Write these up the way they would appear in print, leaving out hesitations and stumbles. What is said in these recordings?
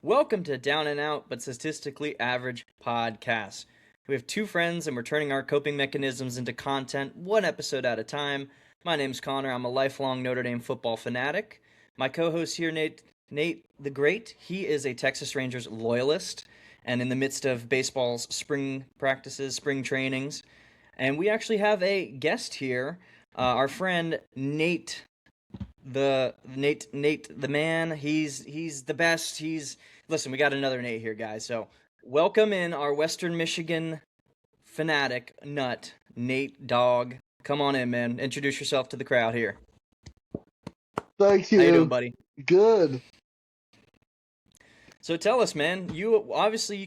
Welcome to Down and Out but Statistically Average Podcast. We have two friends and we're turning our coping mechanisms into content one episode at a time. My name's Connor. I'm a lifelong Notre Dame football fanatic. My co-host here, Nate the Great, he is a Texas Rangers loyalist and in the midst of baseball's spring practices, spring trainings. And we actually have a guest here, our friend Nate the man. He's the best. He's Listen, we got another Nate here, guys. So welcome in our Western Michigan fanatic nut, Nate Dog. Come on in, man. Introduce yourself to the crowd here. Thank How you doing, you. buddy? Good. So tell us, man. You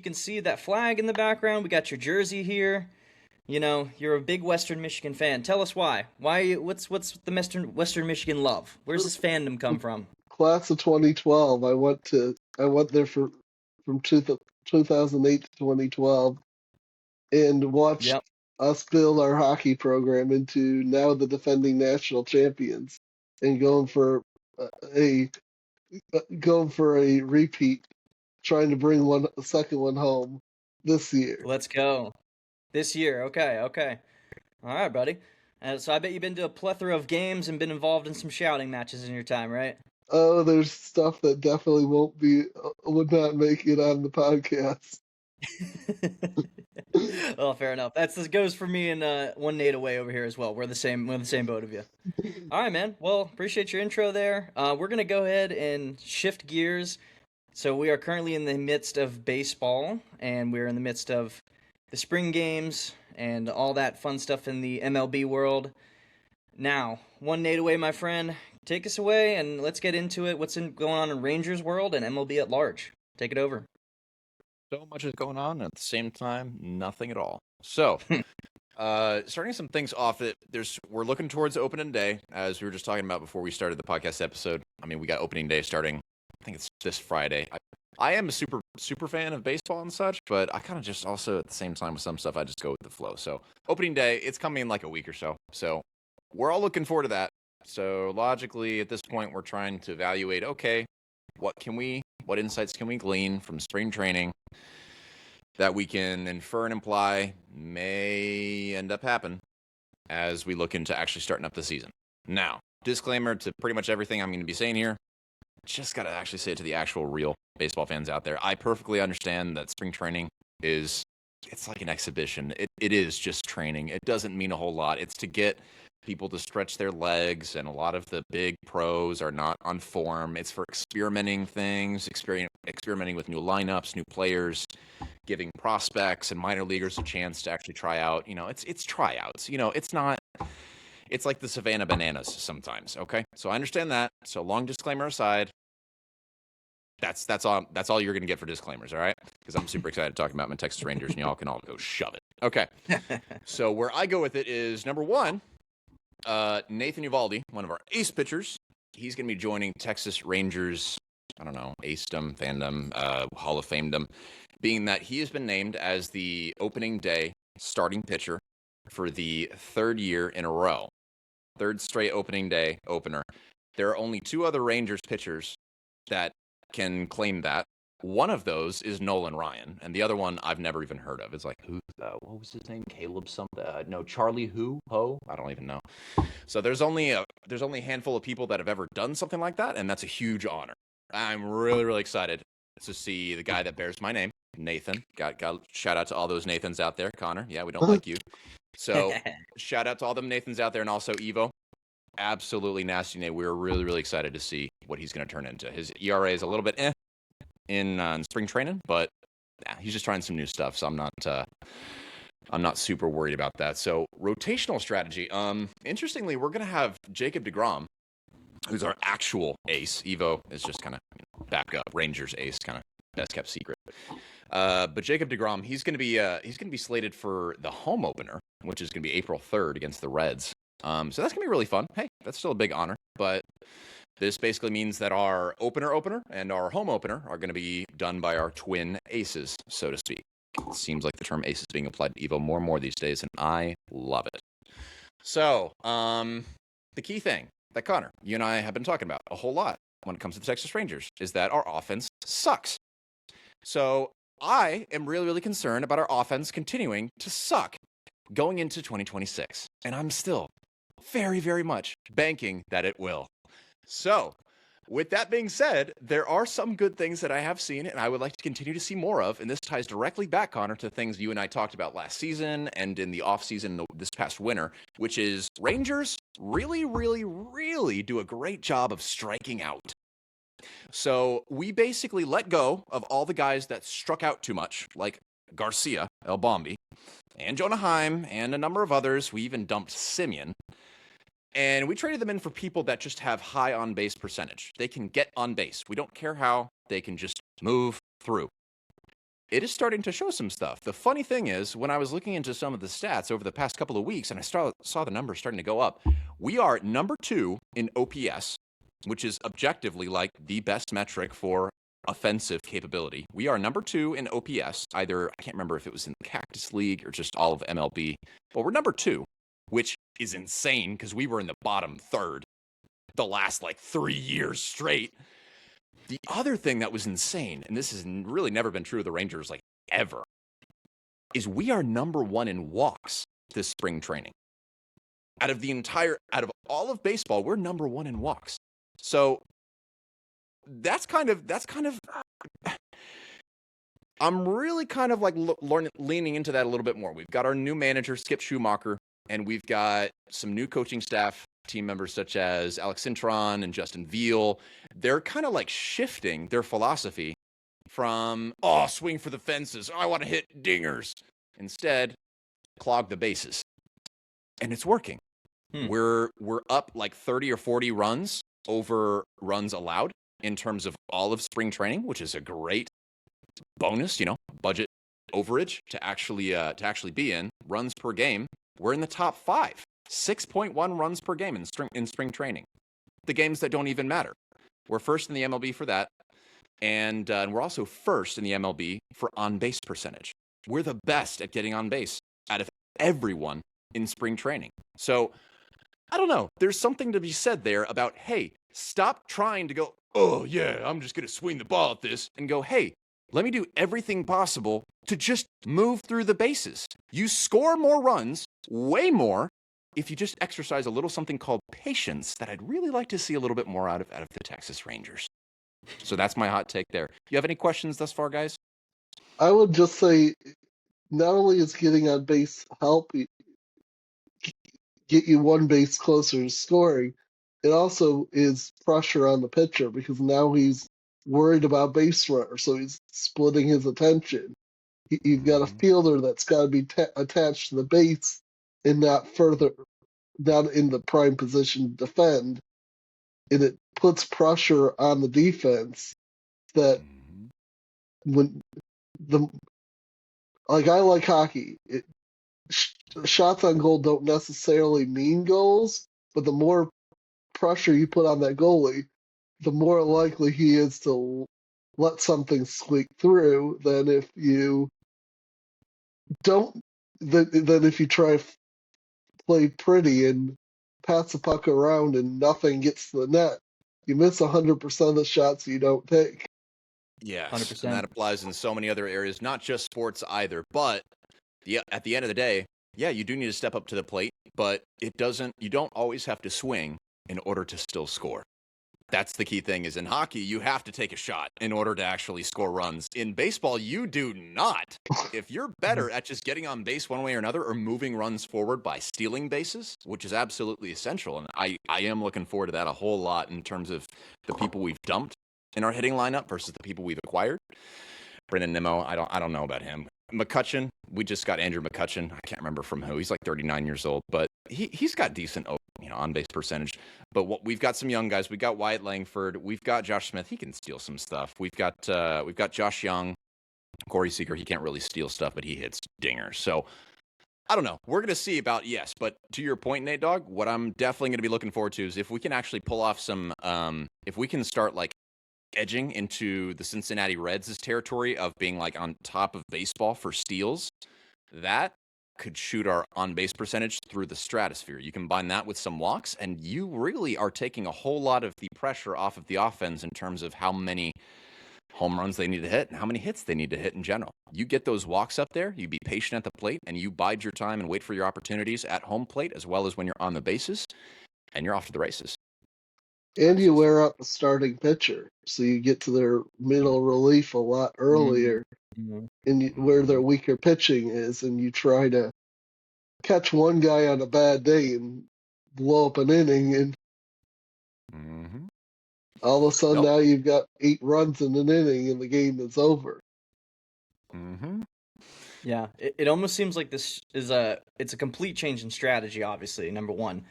can see that flag in the background. We got your jersey here. You know, you're a big Western Michigan fan. Tell us why. What's the Western Michigan love? Where's this fandom come from? Class of 2012. I went there from 2008 to 2012 and watched Yep. us build our hockey program into now the defending national champions and a going for a repeat, trying to bring a second one home this year. Let's go. This year. Okay. All right, buddy. So I bet you've been to a plethora of games and been involved in some shouting matches in your time, right? Oh, there's stuff that definitely would not make it on the podcast. Well, fair enough. This goes for me and one Nate away over here as well. We're the same boat of you. All right, man. Well, appreciate your intro there. We're gonna go ahead and shift gears. So we are currently in the midst of baseball, and we're in the midst of the spring games and all that fun stuff in the MLB world. Now, one Nate away, my friend. Take us away, and let's get into it. Going on in Rangers world and MLB at large? Take it over. So much is going on at the same time, nothing at all. So, starting some things off, we're looking towards opening day, as we were just talking about before we started the podcast episode. I mean, we got opening day starting, I think it's this Friday. I am a super fan of baseball and such, but I kind of just also at the same time with some stuff, I just go with the flow. So, opening day, it's coming in like a week or so. So, we're all looking forward to that. So, logically, at this point, we're trying to evaluate, okay, what insights can we glean from spring training that we can infer and imply may end up happening as we look into actually starting up the season. Now, disclaimer to pretty much everything I'm going to be saying here, just got to actually say it to the actual real baseball fans out there. I perfectly understand that spring training it's like an exhibition. It is just training. It doesn't mean a whole lot. It's to get people to stretch their legs, and a lot of the big pros are not on form. It's for experimenting things, experimenting with new lineups, new players, giving prospects and minor leaguers a chance to actually try out. You know, it's tryouts. You know, it's like the Savannah Bananas sometimes, okay? So I understand that. So long disclaimer aside, that's all you're gonna get for disclaimers, all right? Because I'm super excited to talk about my Texas Rangers, and y'all can all go shove it. Okay. So where I go with it is number one, Nathan Uvalde, one of our ace pitchers. He's gonna be joining Texas Rangers. I don't know, Acedom, Fandom, Hall of Famedom, being that he has been named as the opening day starting pitcher for the third year in a row. Third straight opening day opener. There are only two other Rangers pitchers that can claim that. One of those is Nolan Ryan, and the other one I've never even heard of. It's like, what was his name? Caleb something? No, Charlie Ho? I don't even know. So there's only a handful of people that have ever done something like that, and that's a huge honor. I'm really, really excited to see the guy that bears my name, Nathan. Got shout out to all those Nathans out there. Connor, yeah, we don't like you. So shout out to all them Nathans out there, and also Evo. Absolutely nasty Nate. We're really, really excited to see what he's going to turn into. His ERA is a little bit in spring training, but he's just trying some new stuff. So I'm not super worried about that. So rotational strategy. Interestingly, we're going to have Jacob deGrom, who's our actual ace. Evo is just kind of backup Rangers ace, kind of best kept secret. But Jacob deGrom, he's going to be slated for the home opener, which is going to be April 3rd against the Reds. So that's going to be really fun. Hey, that's still a big honor, but this basically means that our opener and our home opener are going to be done by our twin aces, so to speak. It seems like the term ace is being applied to Evo more and more these days, and I love it. So, the key thing that Connor, you and I have been talking about a whole lot when it comes to the Texas Rangers is that our offense sucks. So I am really, really concerned about our offense continuing to suck going into 2026. And I'm still very, very much banking that it will. So, with that being said, there are some good things that I have seen and I would like to continue to see more of. And this ties directly back, Connor, to things you and I talked about last season and in the offseason this past winter, which is Rangers really, really, really do a great job of striking out. So we basically let go of all the guys that struck out too much, like Garcia, El Bombi, and Jonah Heim, and a number of others. We even dumped Simeon. And we traded them in for people that just have high on-base percentage. They can get on base. We don't care how. They can just move through. It is starting to show some stuff. The funny thing is, when I was looking into some of the stats over the past couple of weeks, and I saw the numbers starting to go up, we are number 2 in OPS, which is objectively like the best metric for offensive capability. We are number 2 in OPS, either, I can't remember if it was in the Cactus League or just all of MLB, but we're number 2, which is insane because we were in the bottom third the last 3 years straight. The other thing that was insane, and this has really never been true of the Rangers ever, is we are number 1 in walks this spring training. Out of all of baseball, we're number 1 in walks. So that's kind of I'm really kind of leaning into that a little bit more. We've got our new manager, Skip Schumacher, and we've got some new coaching staff, team members such as Alex Cintron and Justin Veal. They're kind of shifting their philosophy from, swing for the fences, I want to hit dingers. Instead, clog the bases. And it's working. We're up 30 or 40 runs over runs allowed in terms of all of spring training, which is a great bonus, budget overage to actually be in. Runs per game, we're in the top 5, 6.1 runs per game in spring training. The games that don't even matter. We're first in the MLB for that, and we're also first in the MLB for on-base percentage. We're the best at getting on base out of everyone in spring training. So, I don't know. There's something to be said there about, hey, stop trying to go, oh, yeah, I'm just going to swing the ball at this, and go, hey, let me do everything possible to just move through the bases. You score more runs, way more, if you just exercise a little something called patience that I'd really like to see a little bit more out of the Texas Rangers. So that's my hot take there. You have any questions thus far, guys? I would just say, not only is getting on base help get you one base closer to scoring, it also is pressure on the pitcher because now he's worried about base runner, so he's splitting his attention. You've got a fielder that's got to be attached to the base and not in the prime position to defend, and it puts pressure on the defense that when I like hockey. Shots on goal don't necessarily mean goals, but the more pressure you put on that goalie, the more likely he is to let something squeak through than if you don't. Than if you try to play pretty and pass the puck around and nothing gets to the net. You miss 100% of the shots you don't take. Yes, 100%. and that applies in so many other areas, not just sports either. But at the end of the day, yeah, you do need to step up to the plate, but you don't always have to swing in order to still score. That's the key thing, is in hockey, you have to take a shot in order to actually score runs. In baseball, you do not. If you're better at just getting on base one way or another, or moving runs forward by stealing bases, which is absolutely essential, and I am looking forward to that a whole lot in terms of the people we've dumped in our hitting lineup versus the people we've acquired. Brendan Nimmo, I don't know about him. McCutcheon, we just got Andrew McCutcheon. I can't remember from who. He's 39 years old, but he's got decent on-base percentage. But we've got some young guys. We got Wyatt Langford. We've got Josh Smith. He can steal some stuff. We've got Josh Young, Corey Seager. He can't really steal stuff, but he hits dingers. So I don't know. We're going to see about, yes. But to your point, Nate Dogg, what I'm definitely going to be looking forward to is if we can actually pull off some, if we can start edging into the Cincinnati Reds' territory of being on top of baseball for steals, that could shoot our on-base percentage through the stratosphere. You combine that with some walks, and you really are taking a whole lot of the pressure off of the offense in terms of how many home runs they need to hit, and how many hits they need to hit in general. You get those walks up there, you be patient at the plate, and you bide your time and wait for your opportunities at home plate as well as when you're on the bases, and you're off to the races. And you wear out the starting pitcher, so you get to their middle relief a lot earlier, Mhm. and where their weaker pitching is, and you try to catch one guy on a bad day and blow up an inning, and Mm-hmm. all of a sudden Nope. now you've got 8 runs in an inning and the game is over. Mm-hmm. Yeah, it almost seems like this is it's a complete change in strategy, obviously, number one.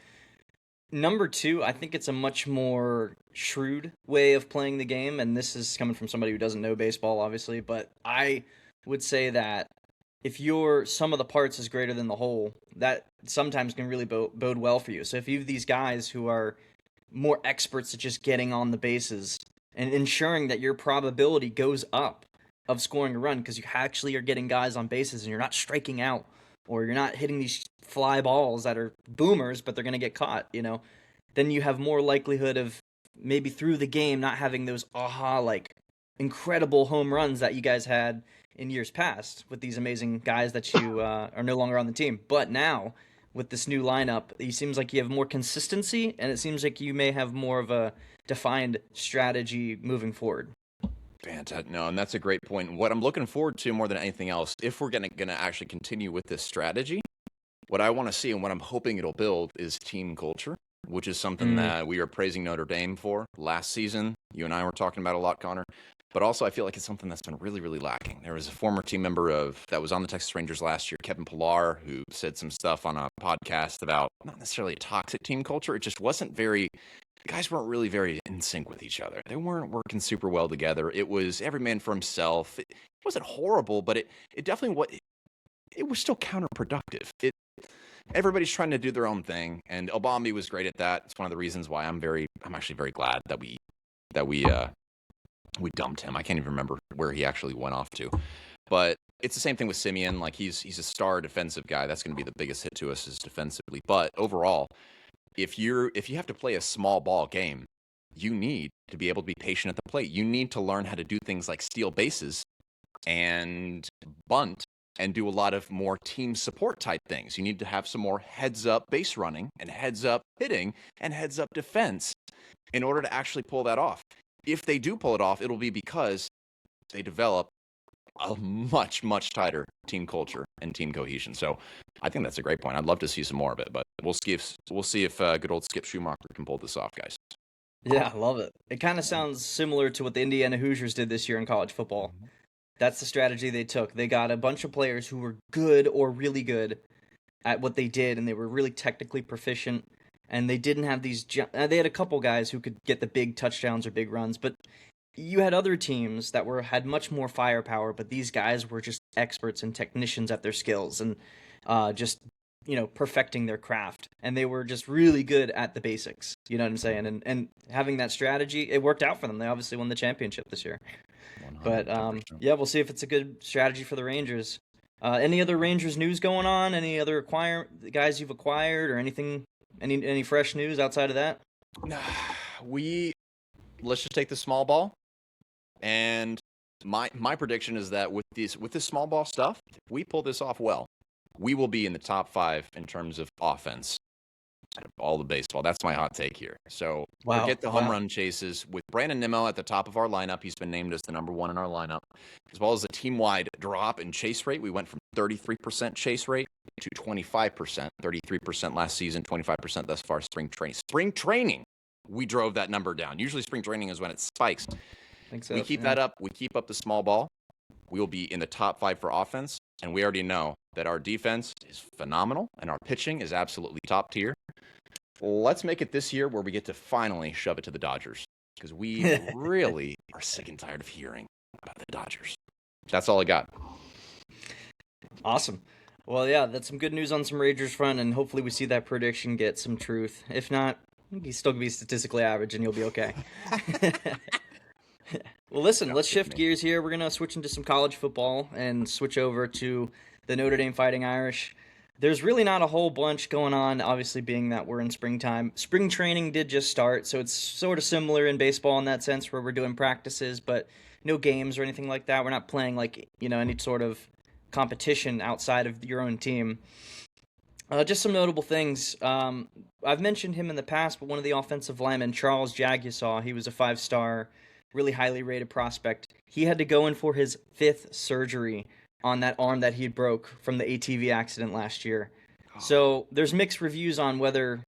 Number two, I think it's a much more shrewd way of playing the game, and this is coming from somebody who doesn't know baseball, obviously, but I would say that if your sum of the parts is greater than the whole, that sometimes can really bode well for you. So if you have these guys who are more experts at just getting on the bases and ensuring that your probability goes up of scoring a run because you actually are getting guys on bases and you're not striking out or you're not hitting these fly balls that are boomers but they're going to get caught, then you have more likelihood of maybe through the game not having those like incredible home runs that you guys had in years past with these amazing guys that you are no longer on the team. But now with this new lineup, it seems like you have more consistency, and it seems like you may have more of a defined strategy moving forward. Fantastic. No, and that's a great point. What I'm looking forward to more than anything else, if we're gonna actually continue with this strategy, what I want to see and what I'm hoping it'll build is team culture, which is something that we are praising Notre Dame for last season. You and I were talking about a lot, Connor. But also, I feel like it's something that's been really, really lacking. There was a former team member that was on the Texas Rangers last year, Kevin Pillar, who said some stuff on a podcast about not necessarily a toxic team culture. It just wasn't very. The guys weren't really very in sync with each other. They weren't working super well together. It was every man for himself. It wasn't horrible, but it definitely it was still counterproductive. Everybody's trying to do their own thing, and Obama was great at that. It's one of the reasons why I'm actually very glad that we dumped him. I can't even remember where he actually went off to. But it's the same thing with Simeon. Like he's a star defensive guy. That's going to be the biggest hit to us is defensively. But overall, if you have to play a small ball game, you need to be able to be patient at the plate. You need to learn how to do things like steal bases and bunt and do a lot of more team support type things. You need to have some more heads up base running and heads up hitting and heads up defense in order to actually pull that off. If they do pull it off, it'll be because they develop a much, much tighter team culture and team cohesion. So I think that's a great point. I'd love to see some more of it, but we'll see if good old Skip Schumacher can pull this off, guys. Yeah, I love it. It kind of sounds similar to what the Indiana Hoosiers did this year in college football. That's the strategy they took. They got a bunch of players who were good or really good at what they did, and they were really technically proficient. And they didn't have these. They had a couple guys who could get the big touchdowns or big runs, but you had other teams that had much more firepower. But these guys were just experts and technicians at their skills and just perfecting their craft. And they were just really good at the basics. You know what I'm saying? And having that strategy, it worked out for them. They obviously won the championship this year. 100%. But yeah, we'll see if it's a good strategy for the Rangers. Any other Rangers news going on? Any other guys you've acquired or anything? Any fresh news outside of that? Let's just take the small ball, and my prediction is that with this small ball stuff, if we pull this off well, we will be in the top 5 in terms of offense out of all the baseball. That's my hot take here. So forget the home run chases. With Brandon Nimmo at the top of our lineup, he's been named as the number 1 in our lineup, as well as a team-wide drop in chase rate. We went from 33% chase rate to 25%, 33% last season, 25% thus far spring training. Spring training, we drove that number down. Usually spring training is when it spikes. We keep that up. We keep up the small ball. We will be in the top 5 for offense, and we already know that our defense is phenomenal and our pitching is absolutely top tier. Let's make it this year where we get to finally shove it to the Dodgers, because we really are sick and tired of hearing about the Dodgers. That's all I got. Awesome. Well, yeah, that's some good news on some Rangers front, and hopefully we see that prediction get some truth. If not, he's still going to be statistically average, and you'll be okay. Well, listen, let's shift gears here. We're going to switch into some college football and switch over to the Notre Dame Fighting Irish. there's really not a whole bunch going on, obviously, being that we're in springtime. Spring training did just start, so it's sort of similar in baseball in that sense, where we're doing practices, but no games or anything like that. We're not playing like, any sort of competition outside of your own team. Just some notable things. I've mentioned him in the past, but one of the offensive linemen, Charles Jagusaw, he was a 5-star, really highly rated prospect. He had to go in for his 5th surgery on that arm that he broke from the ATV accident last year. So there's mixed reviews on whether,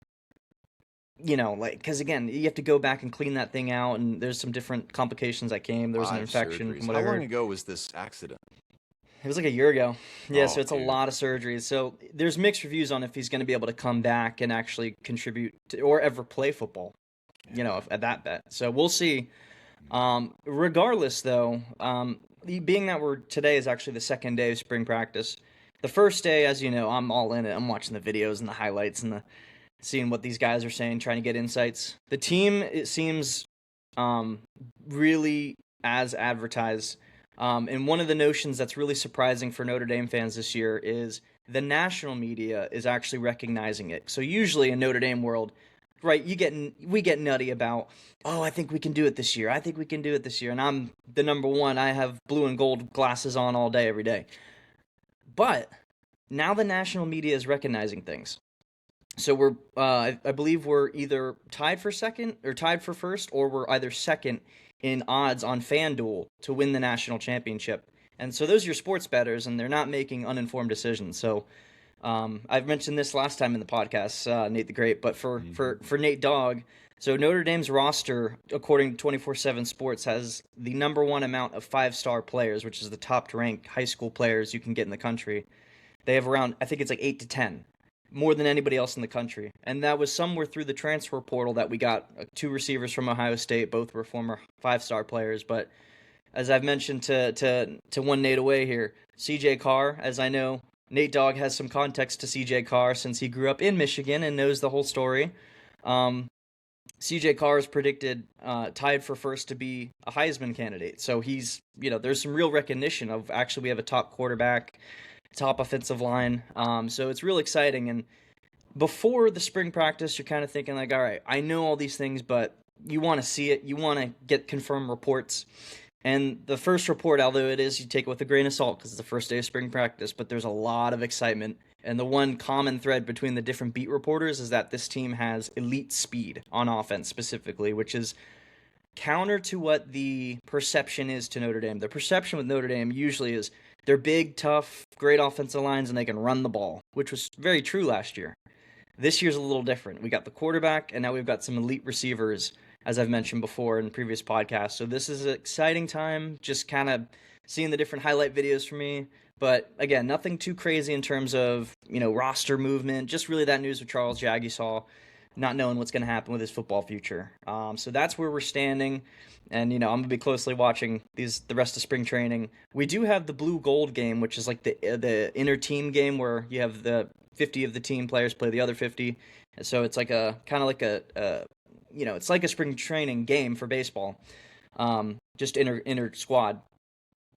because again, you have to go back and clean that thing out, and there's some different complications that came. There was an 5 infection surgeries. from what I How heard. long ago was this accident? It was like a year ago. Yeah, so Oh, it's a dude. lot of surgeries. So there's mixed reviews on if he's going to be able to come back and actually contribute to, or ever play football, at that bet. So we'll see. Regardless, though, being that today is actually the second day of spring practice, the first day, as you know, I'm all in it. I'm watching the videos and the highlights and seeing what these guys are saying, trying to get insights. The team, it seems, really as advertised. And one of the notions that's really surprising for Notre Dame fans this year is the national media is actually recognizing it. So usually in Notre Dame world, right, we get nutty about, I think we can do it this year. I think we can do it this year. And I'm the number one. I have blue and gold glasses on all day, every day. But now the national media is recognizing things. So we're, I believe we're either tied for second or tied for first, or we're either second in odds on FanDuel to win the national championship. And so those are your sports bettors, and they're not making uninformed decisions. So I've mentioned this last time in the podcast, Nate the Great, but for Nate Dogg, so Notre Dame's roster, according to 24/7 Sports, has the number one amount of 5-star players, which is the top-ranked high school players you can get in the country. They have around, I think it's like 8 to 10. More than anybody else in the country. And that was somewhere through the transfer portal that we got 2 receivers from Ohio State. Both were former 5-star players. But as I've mentioned to one Nate away here, CJ Carr, as I know, Nate Dogg has some context to CJ Carr since he grew up in Michigan and knows the whole story. CJ Carr is predicted tied for first to be a Heisman candidate. So he's, there's some real recognition of actually we have a top quarterback, top offensive line. So it's real exciting. And before the spring practice, you're kind of thinking like, all right, I know all these things, but you want to see it. You want to get confirmed reports. And the first report, although you take it with a grain of salt because it's the first day of spring practice, but there's a lot of excitement. And the one common thread between the different beat reporters is that this team has elite speed on offense specifically, which is counter to what the perception is to Notre Dame. The perception with Notre Dame usually is they're big, tough, great offensive lines, and they can run the ball, which was very true last year. This year's a little different. We got the quarterback, and now we've got some elite receivers, as I've mentioned before in previous podcasts. So this is an exciting time, just kind of seeing the different highlight videos for me. But again, nothing too crazy in terms of, roster movement, just really that news with Charles Jagusaw, not knowing what's going to happen with his football future. So that's where we're standing. And, I'm going to be closely watching the rest of spring training. We do have the blue gold game, which is like the inter-team game where you have the 50 of the team players play the other 50. So it's like it's like a spring training game for baseball, just inter squad.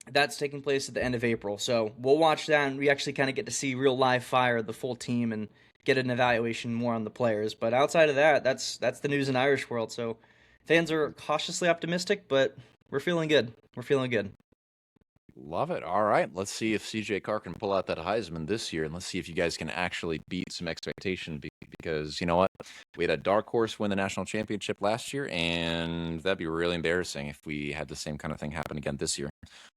That's taking place at the end of April. So we'll watch that, and we actually kind of get to see real live fire of the full team and get an evaluation more on the players. But outside of that, that's the news in Irish world. So fans are cautiously optimistic, but we're feeling good. We're feeling good. Love it. All right. Let's see if CJ Carr can pull out that Heisman this year, and let's see if you guys can actually beat some expectation because, you know what? We had a dark horse win the national championship last year, and that'd be really embarrassing if we had the same kind of thing happen again this year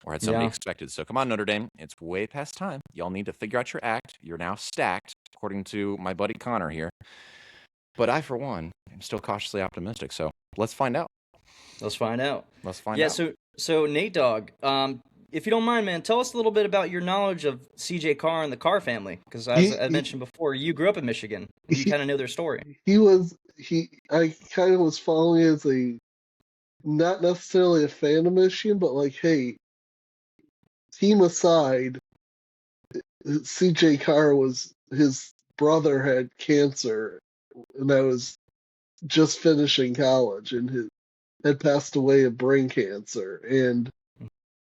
or had somebody expected. So come on, Notre Dame. It's way past time. Y'all need to figure out your act. You're now stacked, according to my buddy Connor here. But I, for one, am still cautiously optimistic. So let's find out. Let's find out. Yeah, so Nate Dogg, if you don't mind, man, tell us a little bit about your knowledge of CJ Carr and the Carr family. Because as I mentioned before, you grew up in Michigan. You kind of know their story. I kind of was following as not necessarily a fan of Michigan, but like, hey, team aside, CJ Carr his brother had cancer, and I was just finishing college, and had passed away of brain cancer, and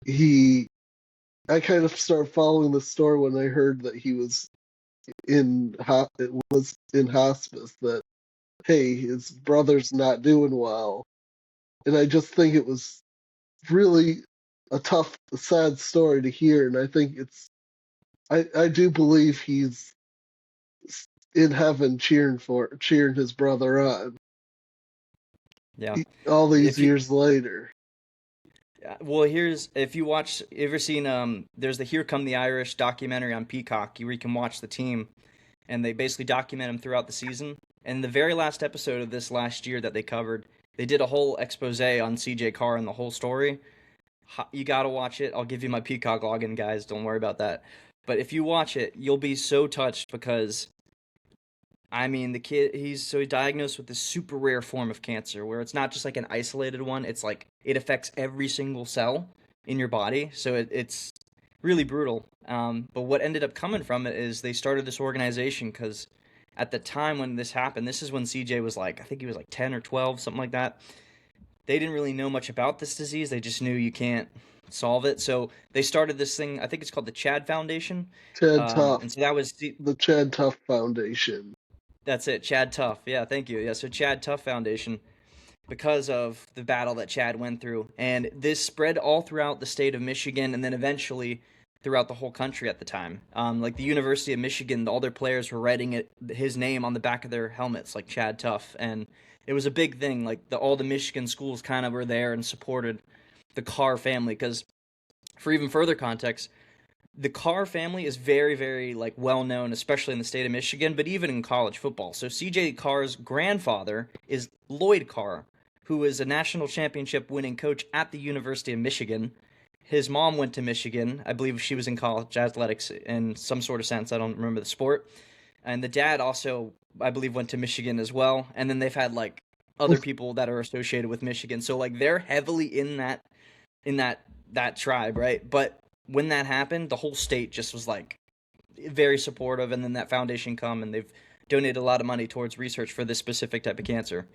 I kind of started following the story when I heard that he was was in hospice, that hey, his brother's not doing well, and I just think it was really a tough, sad story to hear, and I think I do believe he's in heaven cheering his brother on. Yeah. All these If you years later. well, here's if you ever seen there's the Here Come the Irish documentary on Peacock where you can watch the team and they basically document them throughout the season. And the very last episode of this last year that they covered, they did a whole expose on CJ Carr and the whole story. You got to watch it. I'll give you my Peacock login, guys. Don't worry about that. But if you watch it, you'll be so touched because I mean, the kid, he's diagnosed with this super rare form of cancer where it's not just like an isolated one, it's like it affects every single cell in your body. So it's really brutal. But what ended up coming from it is they started this organization because at the time when this happened, this is when CJ was like, I think he was like 10 or 12, something like that. They didn't really know much about this disease. They just knew you can't solve it. So they started this thing, I think it's called the Chad Foundation. Chad Tough. And so that was the Chad Tough Foundation. That's it, Chad Tough. Yeah, thank you. Yeah, so Chad Tough Foundation, because of the battle that Chad went through. And this spread all throughout the state of Michigan and then eventually throughout the whole country at the time. Like the University of Michigan, all their players were writing his name on the back of their helmets, like Chad Tough. And it was a big thing. Like all the Michigan schools kind of were there and supported the Carr family. Because for even further context, the Carr family is very, very like well known, especially in the state of Michigan, but even in college football. So CJ Carr's grandfather is Lloyd Carr, who is a national championship winning coach at the University of Michigan. His mom went to Michigan. I believe she was in college athletics in some sort of sense. I don't remember the sport. And the dad also, I believe, went to Michigan as well. And then they've had like other people that are associated with Michigan. So like they're heavily in that tribe, right? But when that happened, the whole state just was like very supportive, and then that foundation come and they've donated a lot of money towards research for this specific type of cancer.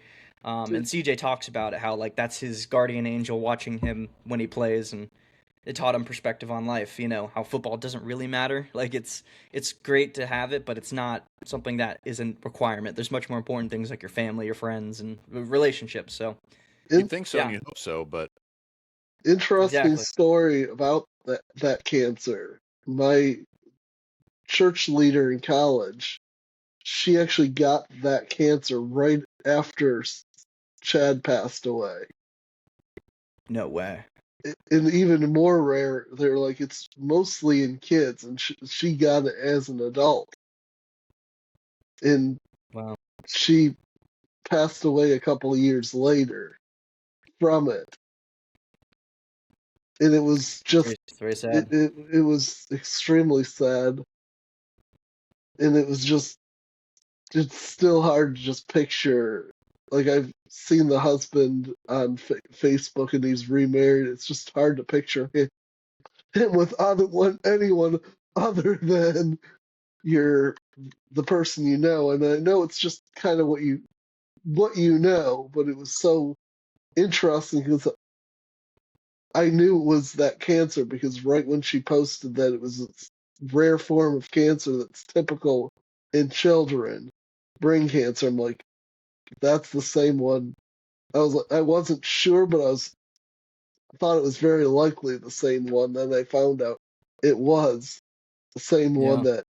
And CJ talks about it, how like that's his guardian angel watching him when he plays, and it taught him perspective on life. You know how football doesn't really matter. Like it's great to have it, but it's not something that is a requirement. There's much more important things like your family, your friends, and relationships. So You think so, yeah. and you hope so, but Interesting Exactly. story about that cancer. My church leader in college, she actually got that cancer right after Chad passed away. No way. And even more rare, they're like it's mostly in kids, and she got it as an adult, and Wow. she passed away a couple of years later from it. And it was just It's very sad. it was extremely sad, and it was just it's still hard to just picture. Like I've seen the husband on Facebook, and he's remarried. It's just hard to picture him with anyone other than the person you know. And I know it's just kind of what you know, but it was so interesting because I knew it was that cancer because right when she posted that it was a rare form of cancer that's typical in children, brain cancer, I'm like, that's the same one. I wasn't sure, but I thought it was very likely the same one. Then I found out it was the same one Yeah. that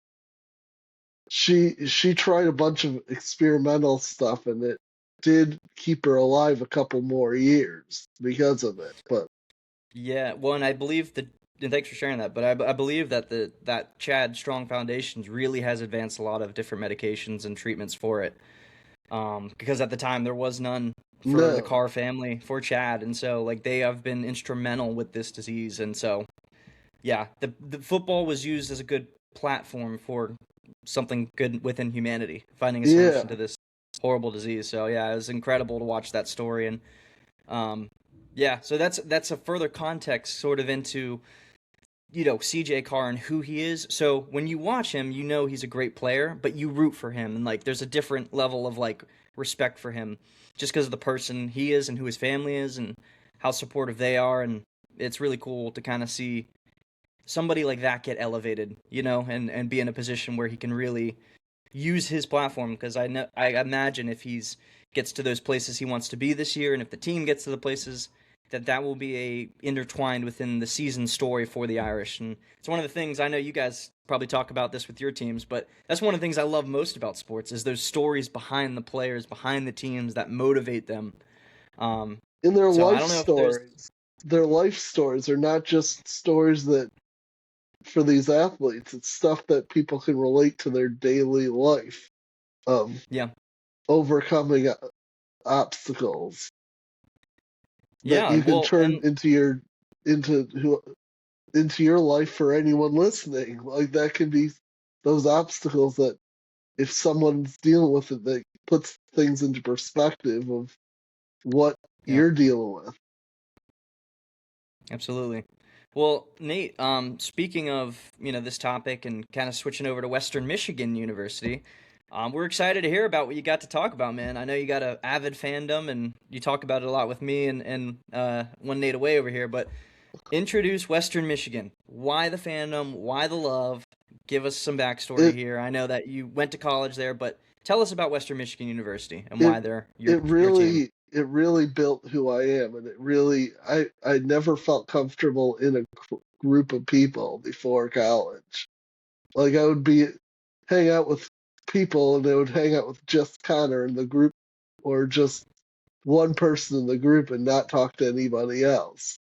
she tried a bunch of experimental stuff, and it did keep her alive a couple more years because of it. But Yeah, well, and I believe and thanks for sharing that, but I believe that that Chad Strong Foundations really has advanced a lot of different medications and treatments for it. Because at the time there was none for the no, Carr family, for Chad, and so like they have been instrumental with this disease, and so yeah, the football was used as a good platform for something good within humanity, finding a yeah, solution to this horrible disease. So yeah, it was incredible to watch that story, and um, yeah, so that's a further context sort of into CJ Carr and who he is. So when you watch him, you know he's a great player, but you root for him, and like there's a different level of like respect for him just because of the person he is and who his family is and how supportive they are, and it's really cool to kind of see somebody like that get elevated, and be in a position where he can really use his platform, because I imagine if he's gets to those places he wants to be this year, and if the team gets to the places that will be a intertwined within the season story for the Irish. And it's one of the things, I know you guys probably talk about this with your teams, but that's one of the things I love most about sports is those stories behind the players, behind the teams that motivate them. In their So I life don't know if there's stories. Their life stories are not just stories that for these athletes, it's stuff that people can relate to their daily life of yeah overcoming obstacles that yeah you can well turn and into your life for anyone listening. Like that can be those obstacles that if someone's dealing with it, that puts things into perspective of what yeah, you're dealing with. absolutely. Well, Nate, speaking of, this topic and kind of switching over to Western Michigan University, we're excited to hear about what you got to talk about, man. I know you got a avid fandom, and you talk about it a lot with me and one Nate away over here, but introduce Western Michigan. Why the fandom? Why the love? Give us some backstory It here. I know that you went to college there, but tell us about Western Michigan University and it why they're it your team. really built who I am, and it really I never felt comfortable in a group of people before college. Like I would be hang out with people, and they would hang out with just Connor in the group, or just one person in the group, and not talk to anybody else.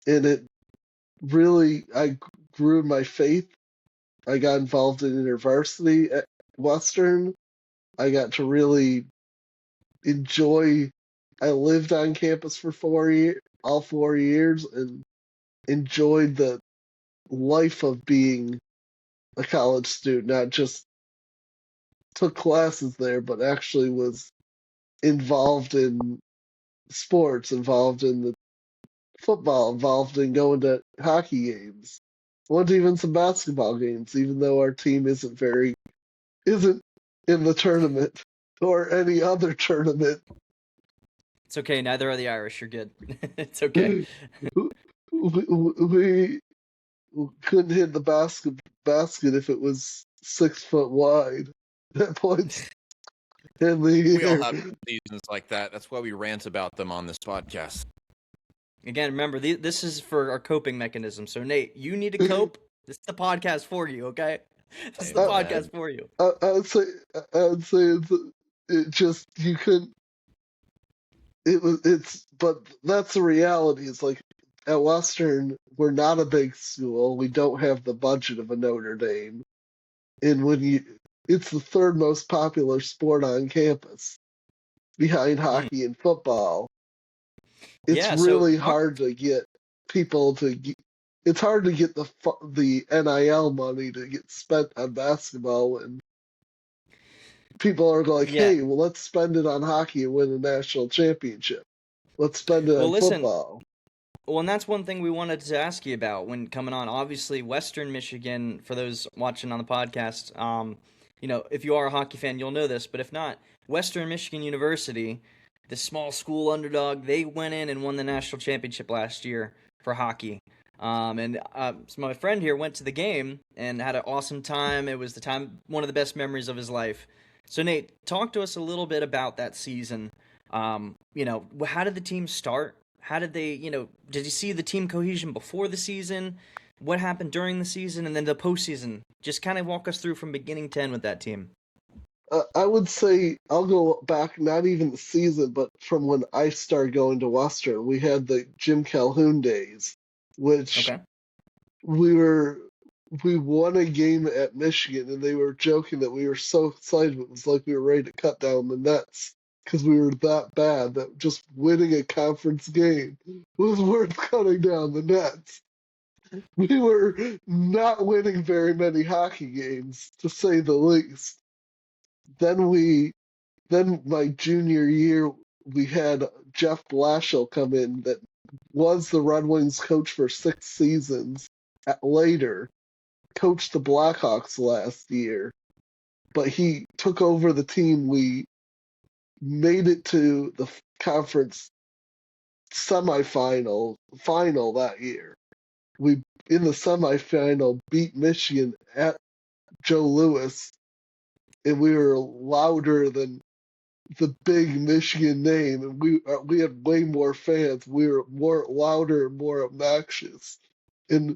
And it really, I grew in my faith. I got involved in InterVarsity at Western. I got to really enjoy. I lived on campus for all 4 years, and enjoyed the life of being a college student. Not just took classes there, but actually was involved in sports, involved in the football, involved in going to hockey games. Went to even some basketball games, even though our team isn't in the tournament or any other tournament. It's okay. Neither are the Irish. You're good. It's okay. We couldn't hit the basket if it was 6 foot wide at points in the We all have year. seasons like that. That's why we rant about them on this podcast. Again, remember, this is for our coping mechanism. So, Nate, you need to cope. This is the podcast for you, okay? This is the Amen. podcast for you. I would say it just you couldn't. But that's the reality. It's like at Western, we're not a big school. We don't have the budget of a Notre Dame, and it's the third most popular sport on campus, behind Mm. hockey and football. It's Yeah, so really talk. hard to get people to. It's hard to get the NIL money to get spent on basketball, and people are like, Yeah. "Hey, well, let's spend it on hockey and win a national championship. Let's spend it Well, on listen. football." Well, and that's one thing we wanted to ask you about when coming on. Obviously, Western Michigan, for those watching on the podcast, if you are a hockey fan, you'll know this. But if not, Western Michigan University, the small school underdog, they went in and won the national championship last year for hockey. So my friend here went to the game and had an awesome time. It was one of the best memories of his life. So Nate, talk to us a little bit about that season. How did the team start? How did they, did you see the team cohesion before the season? What happened during the season and then the postseason? Just kind of walk us through from beginning to end with that team. I would say I'll go back, not even the season, but from when I started going to Western. We had the Jim Calhoun days, which Okay. we won a game at Michigan, and they were joking that we were so excited. It was like we were ready to cut down the nets because we were that bad that just winning a conference game was worth cutting down the nets. We were not winning very many hockey games, to say the least. Then my junior year, we had Jeff Blashill come in, that was the Red Wings coach for 6 seasons. Later, coached the Blackhawks last year, but he took over the team. We made it to the conference final that year. We in the semifinal beat Michigan at Joe Louis, and we were louder than the big Michigan name, and we had way more fans. We were more louder and more obnoxious, and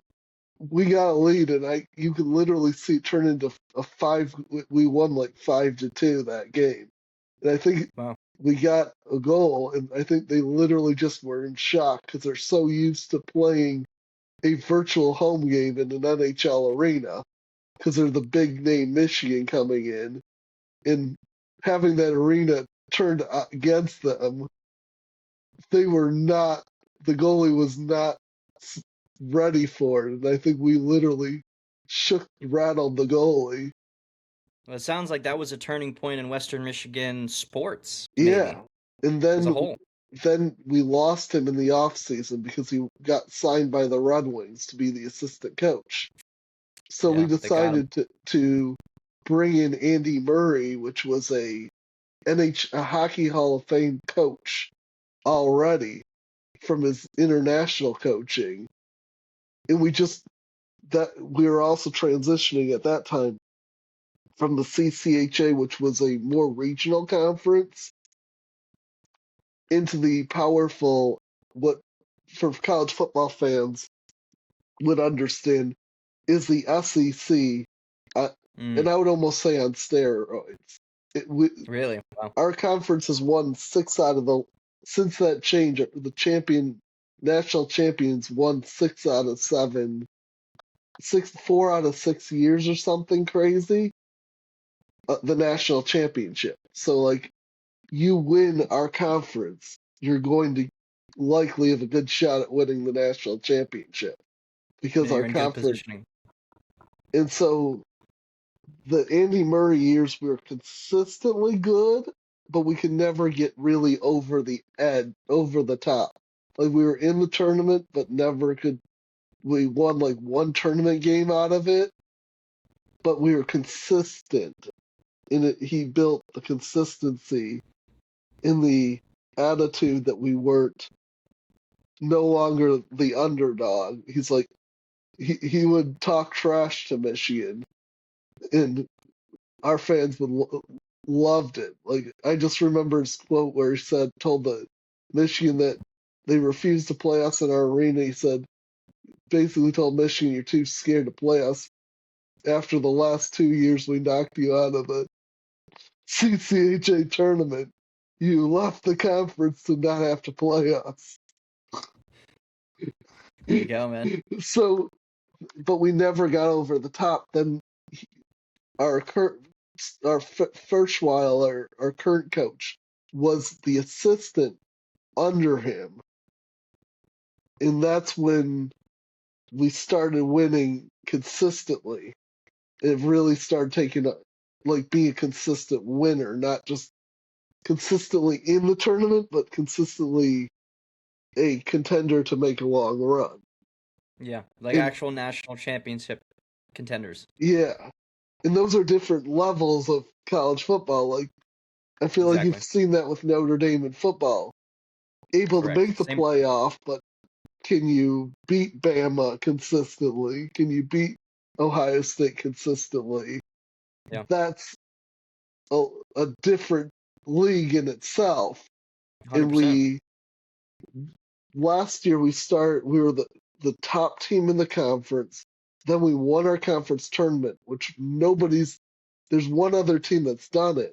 we got a lead, and you could literally see it turn into a 5. We won like 5-2 that game, and I think Wow. we got a goal, and I think they literally just were in shock because they're so used to playing a virtual home game in an NHL arena because they're the big name Michigan coming in, and having that arena turned against them, they were not. The goalie was not ready for it, and I think we literally rattled the goalie. Well, it sounds like that was a turning point in Western Michigan sports, Yeah, maybe, and as a whole. then we lost him in the off season because he got signed by the Red Wings to be the assistant coach. So we Yeah, they got him. decided to bring in Andy Murray, which was a Hockey Hall of Fame coach already from his international coaching, and we were also transitioning at that time from the CCHA, which was a more regional conference, into the powerful, what for college football fans would understand is the SEC, and I would almost say on steroids. Really? Wow. Our conference has won 6 out of since that change. The national champions won 6 out of 7, 4 out of 6 years or something crazy. The national championship. So like, you win our conference, you're going to likely have a good shot at winning the national championship because Yeah, our you're in good conference. positioning. And so the Andy Murray years, we were consistently good, but we could never get really over the edge, over the top. Like, we were in the tournament, but never could. We won like one tournament game out of it, but we were consistent. And he built the consistency in the attitude that we weren't no longer the underdog. He's like, he would talk trash to Michigan, and our fans loved it. Like, I just remember his quote where he told the Michigan that they refused to play us in our arena. He said, basically told Michigan, you're too scared to play us. After the last 2 years we knocked you out of the CCHA tournament, you left the conference to not have to play us. There you go, man. So, but we never got over the top. Then our Ferschweiler, our current coach, was the assistant under him, and that's when we started winning consistently. It really started being a consistent winner, not just consistently in the tournament, but consistently a contender to make a long run. Yeah, like actual national championship contenders. Yeah, and those are different levels of college football. Like, I feel like you've seen that with Notre Dame in football. Able to make the playoff, but can you beat Bama consistently? Can you beat Ohio State consistently? Yeah. That's a different league in itself. 100%. And last year we were the top team in the conference. Then we won our conference tournament, which there's one other team that's done it.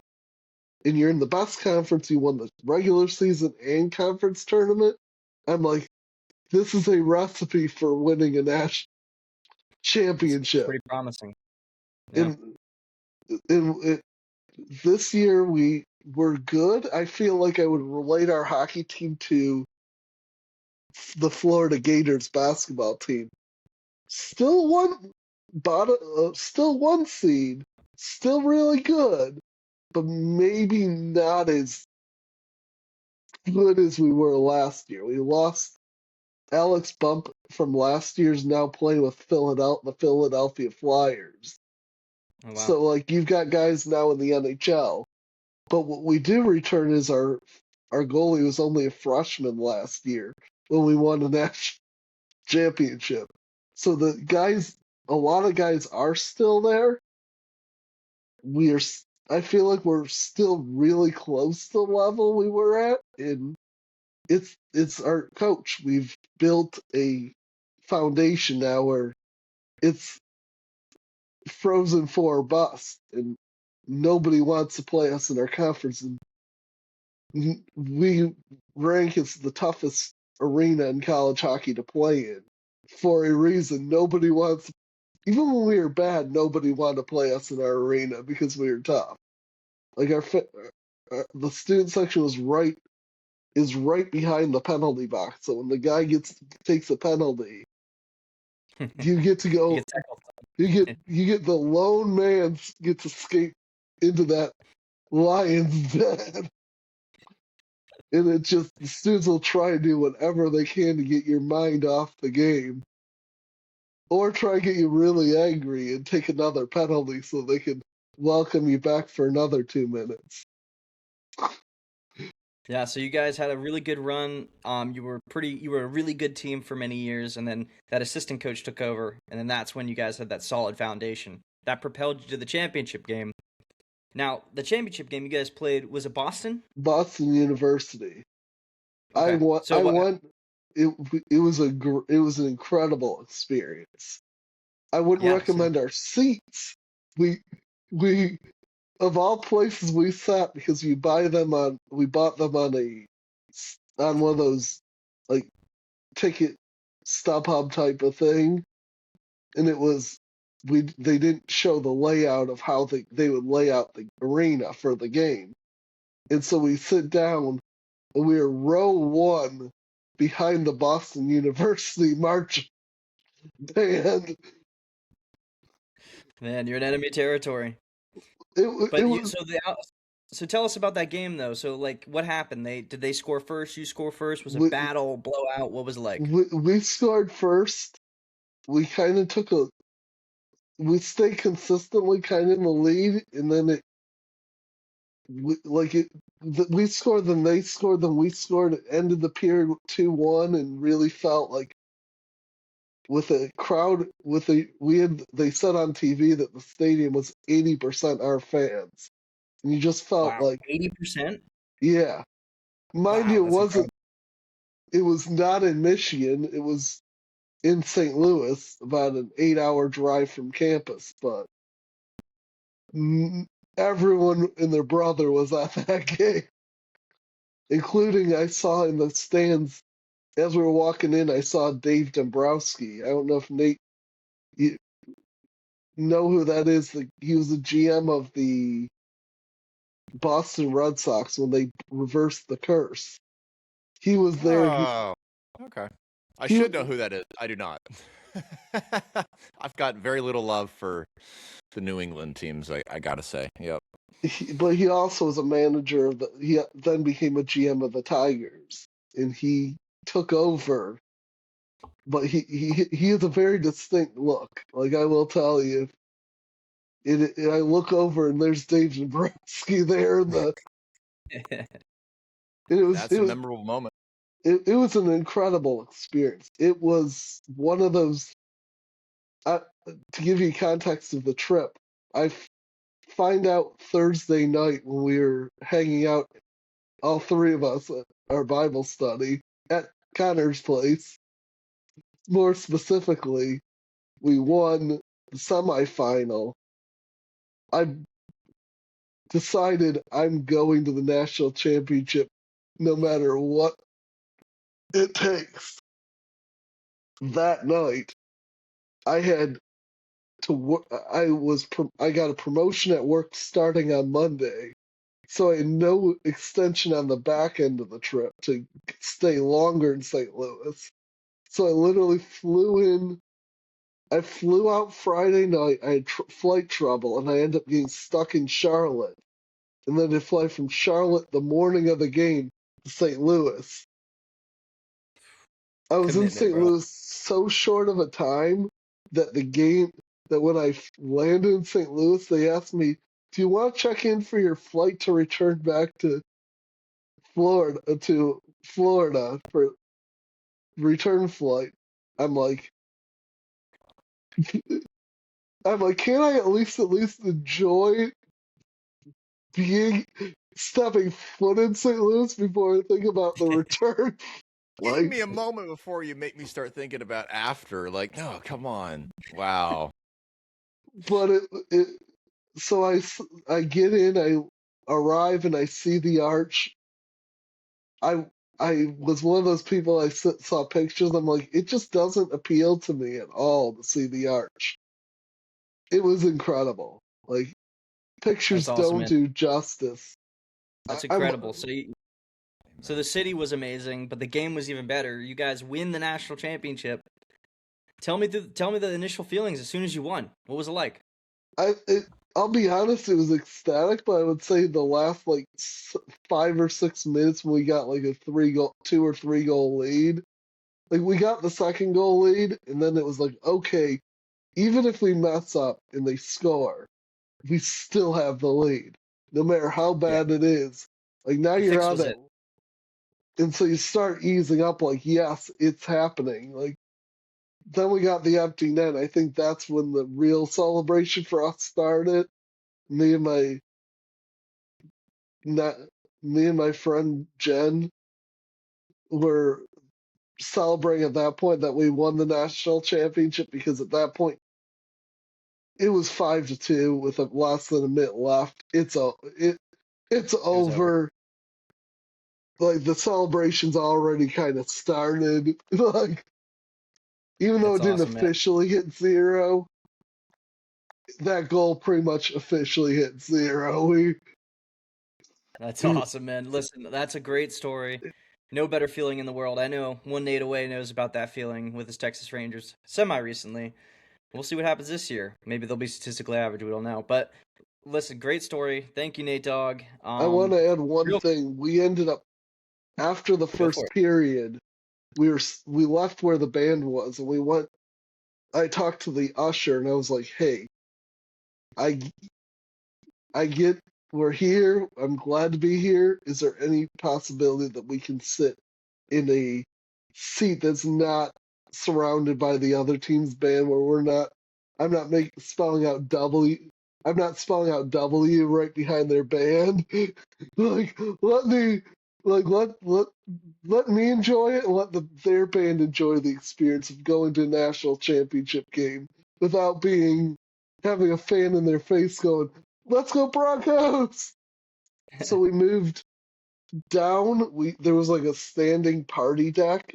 And you're in the best conference, you won the regular season and conference tournament. I'm like, this is a recipe for winning a national championship. It's pretty promising. Yeah. And this year we were good. I feel like I would relate our hockey team to the Florida Gators basketball team. Still still one seed, still really good, but maybe not as good as we were last year. We lost Alex Bump from last year's, now playing with the Philadelphia Flyers. Oh, wow. So, like, you've got guys now in the NHL. But what we do return is our goalie was only a freshman last year when we won the national championship. So a lot of guys are still there. I feel like we're still really close to the level we were at, and it's our coach. We've built a foundation now where it's Frozen 4 or bust, and nobody wants to play us in our conference. And we rank as the toughest arena in college hockey to play in for a reason. Nobody wants, even when we were bad, nobody wanted to play us in our arena because we were tough. Like the student section is right behind the penalty box. So when the guy takes a penalty, you get to go. You get the lone man get to skate into that lion's den. And it just, the students will try and do whatever they can to get your mind off the game. Or try and get you really angry and take another penalty so they can welcome you back for another 2 minutes. Yeah, so you guys had a really good run. You were a really good team for many years, and then that assistant coach took over, and then that's when you guys had that solid foundation that propelled you to the championship game. Now, the championship game you guys played, was it Boston? Boston University. Okay. I won. It was an incredible experience. I wouldn't recommend our seats. We of all places we sat, because we bought them on one of those like ticket StubHub type of thing, and they didn't show the layout of how they would lay out the arena for the game, and so we sit down and we were row 1 behind the Boston University march band. Man, you're in enemy territory. So tell us about that game, though. So, like, what happened? Did they score first? You score first? Was it battle, blowout? What was it like? We scored first. We kind of we stayed consistently kind of in the lead, and then we scored, then they scored, then we scored. It ended the period 2-1, and really felt like with a crowd, they said on TV that the stadium was 80% our fans. And you just felt like 80%? Yeah. Mind you, it was not in Michigan. It was in St. Louis, about an 8-hour drive from campus, but everyone and their brother was at that game, including, I saw in the stands as we were walking in, I saw Dave Dombrowski. I don't know if Nate, you know who that is. He was the GM of the Boston Red Sox when they reversed the curse. He was there. Oh, okay. I should know who that is. I do not. I've got very little love for the New England teams, I gotta say. Yep. But he also was a manager he then became a GM of the Tigers, and he took over. But he has a very distinct look. Like, I will tell you, I look over and there's Dave Dombrowski there. That's a memorable moment. It was an incredible experience. It was one of those. To give you context of the trip, I find out Thursday night when we were hanging out, all 3 of us at our Bible study at Connor's place. More specifically, we won the semifinal. I decided I'm going to the national championship no matter what it takes. That night, I had to work. I got a promotion at work starting on Monday, so I had no extension on the back end of the trip to stay longer in St. Louis. So I literally flew in. I flew out Friday night. I had flight trouble, and I ended up getting stuck in Charlotte. And then to fly from Charlotte the morning of the game to St. Louis. I was in St. Louis so short of a time that when I landed in St. Louis, they asked me, "Do you want to check in for your flight to return back to Florida for return flight?" I'm like, I'm like, can I at least enjoy being stepping foot in St. Louis before I think about the return? Give me a moment before you make me start thinking about after. Like, no, come on. Wow. But so I get in, I arrive, and I see the arch. I I was one of those people saw pictures. I'm like, it just doesn't appeal to me at all to see the arch. It was incredible. Like pictures That's awesome, don't man. do justice. That's I'm incredible. So the city was amazing, but the game was even better. You guys win the national championship. Tell me the initial feelings as soon as you won. What was it like? I'll be honest, it was ecstatic, but I would say the last like 5 or 6 minutes when we got like a 2 or 3 goal lead, like we got the second goal lead, and then it was like, okay, even if we mess up and they score, we still have the lead, no matter how Yeah, bad it is. Like now the you're fix on was that, it. and so you start easing up. Like yes, it's happening. Like then we got the empty net. I think that's when the real celebration for us started. Me and my not me and my friend Jen were celebrating at that point that we won the national championship because at that point it was 5-2 with less than a minute left. It's It was over. over. Like the celebration's already kind of started. Like even though That's it didn't awesome, man. officially hit zero, that goal pretty much officially hit zero. That's awesome, man. Listen, that's a great story. No better feeling in the world. I know one Nate away knows about that feeling with his Texas Rangers semi recently. We'll see what happens this year. Maybe they'll be statistically average. We don't know. But listen, great story. Thank you, Nate Dogg. I want to add one Real thing. We ended up after the go for first it. period. We left where the band was, and we went. I talked to the usher, and I was like, "Hey, I I get we're here. I'm glad to be here. Is there any possibility that we can sit in a seat that's not surrounded by the other team's band, where we're not? I'm not spelling out W. I'm not spelling out W right behind their band. Like, let me, like, let me enjoy it, and let their band enjoy the experience of going to a national championship game without having a fan in their face going, "Let's go Broncos!" So we moved down. There was like a standing party deck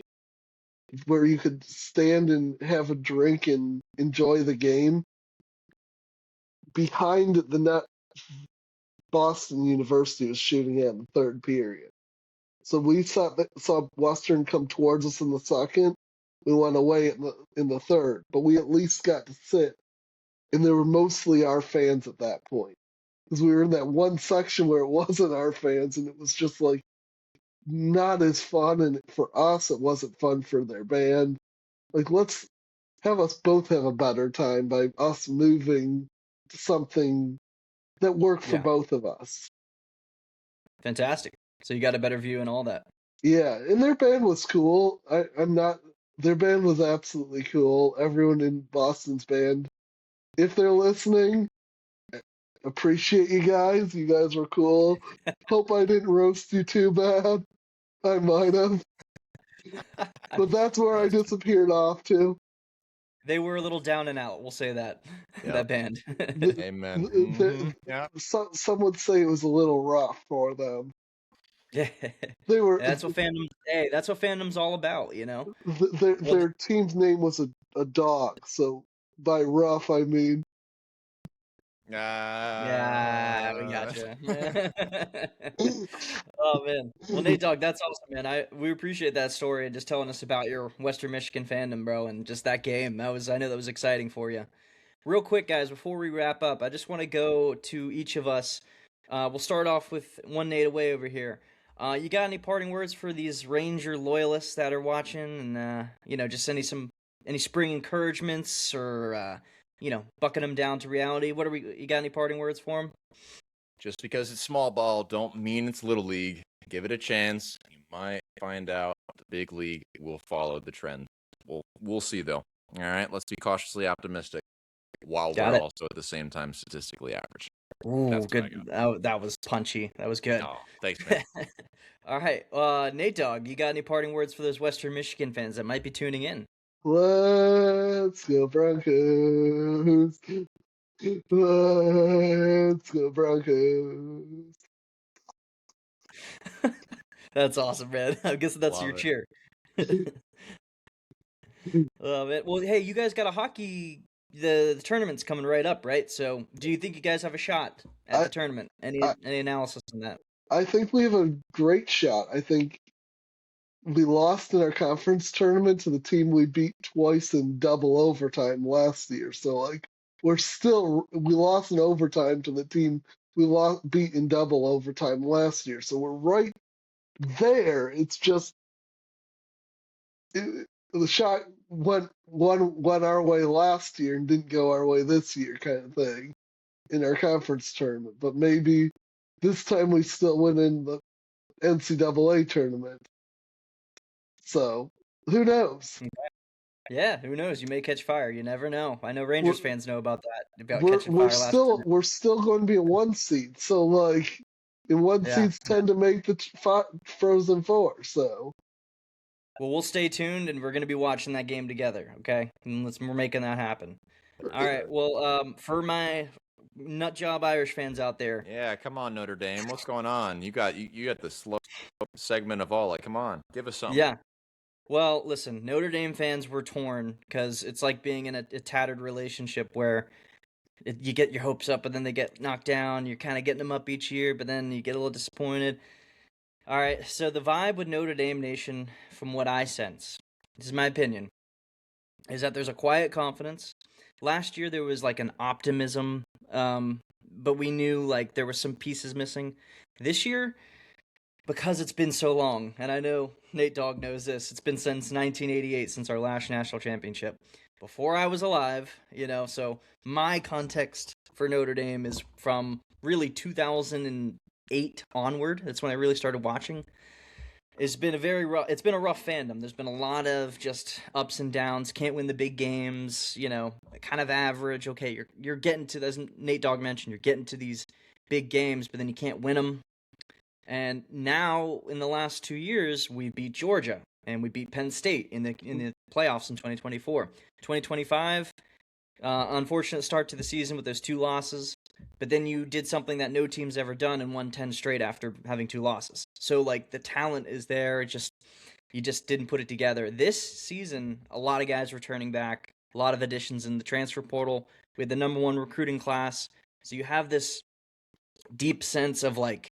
where you could stand and have a drink and enjoy the game. Behind the net, Boston University was shooting at in the third period. So we saw Western come towards us in the second. We went away in the third, but we at least got to sit, and they were mostly our fans at that point because we were in that one section where it wasn't our fans, and it was just like not as fun. And for us, it wasn't fun for their band. Like, let's have us both have a better time by us moving to something that worked for Yeah, both of us. fantastic. So you got a better view and all that. Yeah, and their band was cool. I'm not. Their band was absolutely cool. Everyone in Boston's band, if they're listening, appreciate you guys. You guys were cool. Hope I didn't roast you too bad. I might have, but that's where I That's disappeared off to. They were a little down and out. We'll say that. Yep. That band. The, Amen. Yeah. some would say it was a little rough for them. Yeah, They were that's what fandom. Hey, that's what fandom's all about. You know. Well, their team's name was a dog. So by rough, I mean yeah, we gotcha. Oh man. Well, Nate Dogg, that's awesome, man. We appreciate that story and just telling us about your Western Michigan fandom, bro, and just that game. I know that was exciting for you. Real quick, guys, before we wrap up, I just want to go to each of us. We'll start off with one Nate away over here. You got any parting words for these Ranger loyalists that are watching, and just any spring encouragements or bucking them down to reality? You got any parting words for them? Just because it's small ball, don't mean it's little league. Give it a chance. You might find out the big league will follow the trend. We'll see though. All right, let's be cautiously optimistic while Got we're it. also at the same time statistically average. Ooh, That's what I good. got. That was punchy. That was good. Oh, thanks, man. All right, Nate Dogg, you got any parting words for those Western Michigan fans that might be tuning in? Let's go Broncos. Let's go Broncos. That's awesome, man. I guess that's your Love it. cheer. Love it. Well, hey, you guys got a hockey. The tournament's coming right up, right? So, do you think you guys have a shot at I, the tournament? Any I analysis on that? I think we have a great shot. I think we lost in our conference tournament to the team we beat twice in double overtime last year. So like we lost in overtime to the team we beat in double overtime last year. So we're right there. It's just the shot went our way last year and didn't go our way this year, kind of thing, in our conference tournament. But maybe this time we still win in the NCAA tournament. So who knows? Yeah, who knows? You may catch fire. You never know. I know Rangers fans know about that, about catching We're fire last still tournament. we're still going to be a one seed. So like, and one Yeah. seeds tend to make the Frozen Four. So Well, we'll stay tuned, and we're going to be watching that game together. Okay, and we're making that happen. All right. Well, for my nut job Irish fans out there, Yeah, come on, Notre Dame. What's going on? You got the slow segment of all. Like, come on, give us something. yeah. Well, listen, Notre Dame fans were torn because it's like being in a tattered relationship where you get your hopes up, but then they get knocked down. You're kind of getting them up each year, but then you get a little disappointed. All right, so the vibe with Notre Dame Nation, from what I sense, this is my opinion, is that there's a quiet confidence. Last year there was like an optimism, but we knew like there were some pieces missing. This year, because it's been so long, and I know Nate Dogg knows this, it's been since 1988 since our last national championship. Before I was alive, so my context for Notre Dame is from really 2008 onward. That's when I really started watching. It's been a rough fandom. There's been a lot of just ups and downs. Can't win the big games, kind of average. Okay, you're getting to, as Nate Dogg mentioned, you're getting to these big games, but then you can't win them. And now, in the last 2 years, we beat Georgia and we beat Penn State in the playoffs in 2024. 2025, unfortunate start to the season with those 2 losses. But then you did something that no team's ever done and won 10 straight after having 2 losses. So like the talent is there. You just didn't put it together. This season, a lot of guys returning back, a lot of additions in the transfer portal. We had the number 1 recruiting class. So you have this deep sense of like,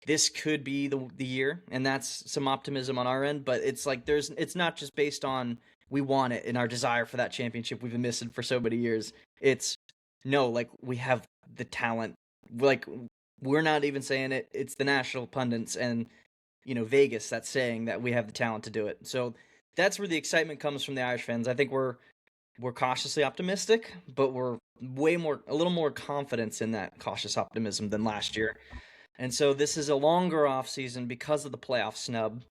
this could be the year, and that's some optimism on our end. But it's like it's not just based on we want it and our desire for that championship we've been missing for so many years. It's no, like we have the talent. Like we're not even saying it. It's the national pundits and Vegas that's saying that we have the talent to do it. So that's where the excitement comes from the Irish fans. I think we're cautiously optimistic, but we're a little more confidence in that cautious optimism than last year. And so this is a longer off season because of the playoff snub.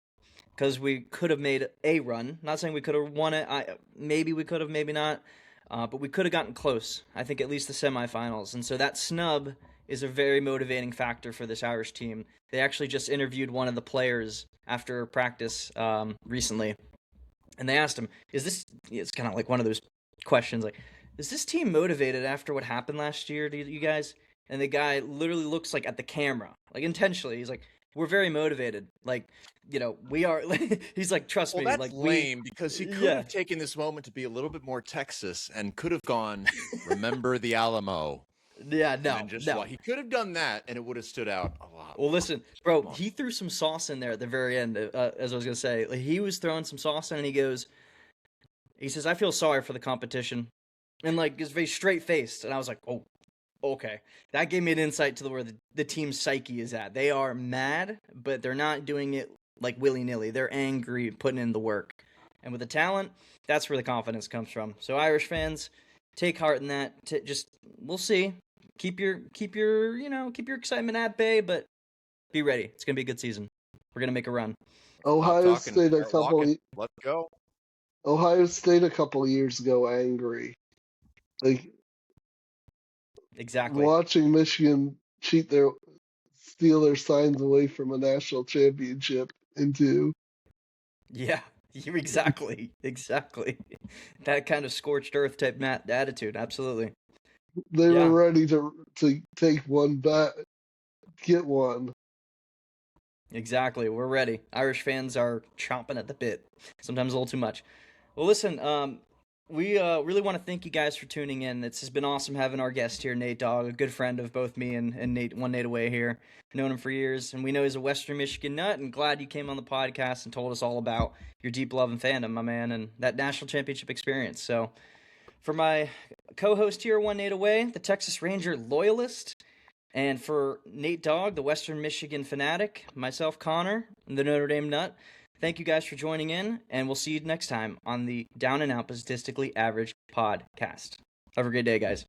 Because we could have made a run. Not saying we could have won it. Maybe we could have, maybe not. But we could have gotten close. I think at least the semifinals. And so that snub is a very motivating factor for this Irish team. They actually just interviewed one of the players after practice recently. And they asked him, it's kind of like one of those questions like, is this team motivated after what happened last year to you guys? And the guy literally looks like at the camera, like intentionally. He's like, "We're very motivated. Like, we are." He's like, "Trust me." That's like lame because he could have taken this moment to be a little bit more Texas and could have gone, "Remember the Alamo." Yeah, no. He could have done that, and it would have stood out a lot. Well, listen, bro. He threw some sauce in there at the very end. As I was gonna say, like, he was throwing some sauce in, and he says, "I feel sorry for the competition," and like, is very straight faced. And I was like, "Oh." Okay, that gave me an insight to where the team's psyche is at. They are mad, but they're not doing it like willy-nilly. They're angry, putting in the work. And with the talent, that's where the confidence comes from. So Irish fans, take heart in that. We'll see. Keep your excitement at bay, but be ready. It's gonna be a good season. We're gonna make a run. Ohio State a couple. Let's go. Ohio State a couple of years ago angry. Like Exactly. watching Michigan steal their signs away from a national championship into Yeah, exactly. Exactly. That kind of scorched earth type attitude. Absolutely. they were Yeah. ready to take one back, get one. Exactly. We're ready. Irish fans are chomping at the bit. Sometimes a little too much. Well, listen, we really want to thank you guys for tuning in. It's has been awesome having our guest here, Nate Dogg, a good friend of both me and Nate, one Nate away here. Known him for years, and we know he's a Western Michigan nut, and glad you came on the podcast and told us all about your deep love and fandom, my man, and that national championship experience. So, for my co-host here, one Nate away, the Texas Ranger loyalist, and for Nate Dogg, the Western Michigan fanatic, myself, Connor, the Notre Dame nut, thank you guys for joining in, and we'll see you next time on the Down and Out Statistically Average podcast. Have a great day, guys.